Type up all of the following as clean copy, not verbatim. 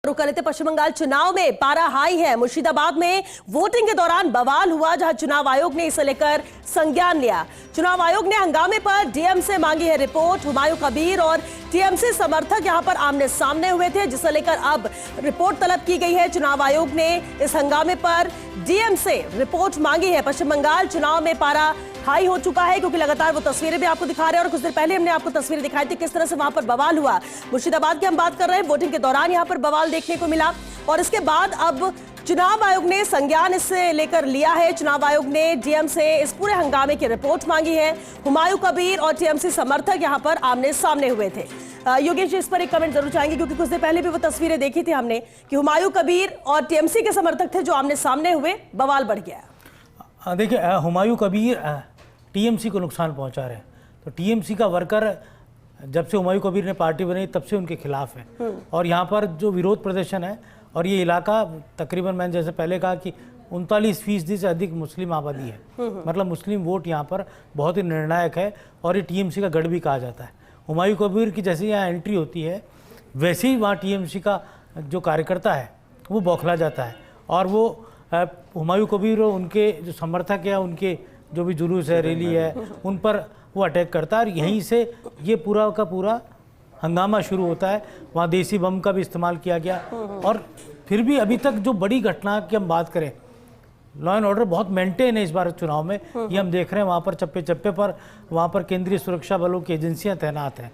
कर लेते पश्चिम बंगाल चुनाव में पारा हाई है। मुर्शिदाबाद में वोटिंग के दौरान बवाल हुआ, जहां चुनाव आयोग ने इसे लेकर संज्ञान लिया। चुनाव आयोग ने हंगामे पर डीएम से मांगी है रिपोर्ट। हुमायूं कबीर और टीएमसी समर्थक यहां पर आमने सामने हुए थे, जिसे लेकर अब रिपोर्ट तलब की गई है। चुनाव आयोग ने इस हंगामे पर डीएम से रिपोर्ट मांगी है। पश्चिम बंगाल चुनाव में पारा हाई हो चुका है, क्योंकि लगातार वो तस्वीरें भी आपको दिखा रहे हैं और कुछ देर पहले हमने आपको तस्वीरें दिखाई थी किस तरह से वहां पर बवाल हुआ। मुर्शिदाबाद की हम बात कर रहे हैं, वोटिंग के दौरान यहां पर बवाल देखने को मिला और इसके बाद अब चुनाव आयोग ने संज्ञान इससे लेकर लिया है। चुनाव आयोग ने डीएम से इस पूरे हंगामे की रिपोर्ट मांगी है। हुमायूं कबीर और टीएमसी समर्थक यहां पर आमने सामने हुए थे। योगेश जी, इस पर एक कमेंट जरूर चाहेंगे, क्योंकि कुछ देर पहले भी वो तस्वीरें देखी थी हमने कि हुमायूं कबीर और टीएमसी के समर्थक थे जो आमने सामने हुए, बवाल बढ़ गया। देखिए, हुमायूं कबीर टीएमसी को नुकसान पहुंचा रहे हैं, तो टीएमसी का वर्कर जब से हुमायूं कबीर ने पार्टी बनाई तब से उनके खिलाफ है। और यहाँ पर जो विरोध प्रदर्शन है, और ये इलाका तकरीबन मैंने जैसे पहले कहा कि 39% से अधिक मुस्लिम आबादी है, मतलब मुस्लिम वोट यहाँ पर बहुत ही निर्णायक है और ये टीएमसी का गढ़ भी कहा जाता है। हुमायूं कबीर की जैसे यहाँ एंट्री होती है, वैसे ही वहाँ टीएमसी का जो कार्यकर्ता है वो बौखला जाता है और वो हुमायूं कबीर और उनके जो समर्थक है, उनके जो भी जुलूस है, रैली है, उन पर वो अटैक करता है और यहीं से ये पूरा का पूरा हंगामा शुरू होता है। वहाँ देसी बम का भी इस्तेमाल किया गया और फिर भी अभी तक जो बड़ी घटना की हम बात करें, लॉ एंड ऑर्डर बहुत मेंटेन है इस बार चुनाव में। ये हम देख रहे हैं वहाँ पर चप्पे चप्पे पर वहाँ पर केंद्रीय सुरक्षा बलों की एजेंसियाँ तैनात हैं,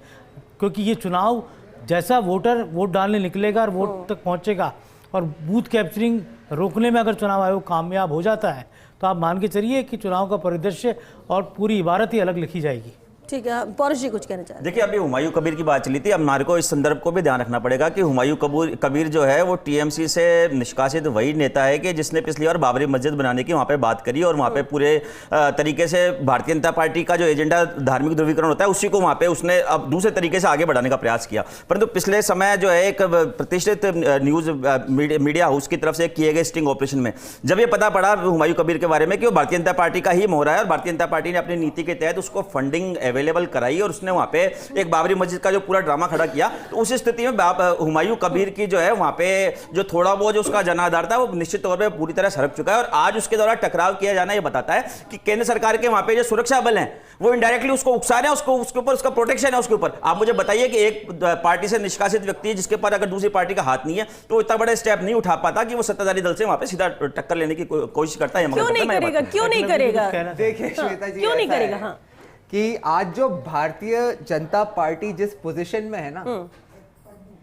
क्योंकि ये चुनाव जैसा वोटर वोट डालने निकलेगा और वोट तक पहुँचेगा और बूथ कैप्चरिंग रोकने में अगर चुनाव आयोग कामयाब हो जाता है तो आप मान के चलिए कि चुनाव का परिदृश्य और पूरी इबारत ही अलग लिखी जाएगी। ठीक है, पौरुष जी कुछ कहना चाहते हैं? देखिए, अभी हुमायूं कबीर की बात चली थी। अब हमारे को इस संदर्भ को भी ध्यान रखना पड़ेगा कि हुमायूं कबीर जो है वो टीएमसी से निष्कासित वही नेता है कि जिसने पिछली बार बाबरी मस्जिद बनाने की वहाँ पे बात करी और वहाँ पे पूरे तरीके से भारतीय जनता पार्टी का जो एजेंडा धार्मिक ध्रुवीकरण होता है उसी को वहाँ पे उसने अब दूसरे तरीके से आगे बढ़ाने का प्रयास किया। परंतु पिछले समय जो है एक प्रतिष्ठित न्यूज मीडिया हाउस की तरफ से किए गए स्टिंग ऑपरेशन में जब ये पता पड़ा हुमायूं कबीर के बारे में कि वो भारतीय जनता पार्टी का ही मोहरा है और भारतीय जनता पार्टी ने अपनी नीति के तहत उसको फंडिंग अवेलेबल कराई और उसने वहां पे एक बाबरी मस्जिद का जो पूरा ड्रामा खड़ा किया, तो उस स्थिति में हुमायूं कबीर की जो है वहां पे जो थोड़ा बहुत जो उसका जनाधार था वो निश्चित तौर पे पूरी तरह सरक चुका है। और आज उसके द्वारा टकराव किया जाना ये बताता है कि केंद्र सरकार के वहां पे जो सुरक्षा बल हैं वो इनडायरेक्टली उसको उकसा रहे हैं, उसके ऊपर उसका प्रोटेक्शन है। उसके ऊपर आप मुझे बताइए कि एक पार्टी से निष्कासित व्यक्ति है जिसके पास अगर दूसरी पार्टी का हाथ नहीं है तो इतना बड़ा स्टेप नहीं उठा पाता कि वो सत्ताधारी दल से वहां पे सीधा टक्कर लेने की कोशिश करता है। क्यों नहीं करेगा? क्यों नहीं करेगा? देखिए श्वेता जी, क्यों नहीं करेगा? हाँ, कि आज जो भारतीय जनता पार्टी जिस पोजीशन में है ना,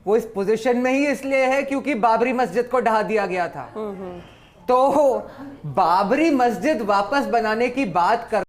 वो इस पोजीशन में ही इसलिए है क्योंकि बाबरी मस्जिद को ढहा दिया गया था। तो बाबरी मस्जिद वापस बनाने की बात कर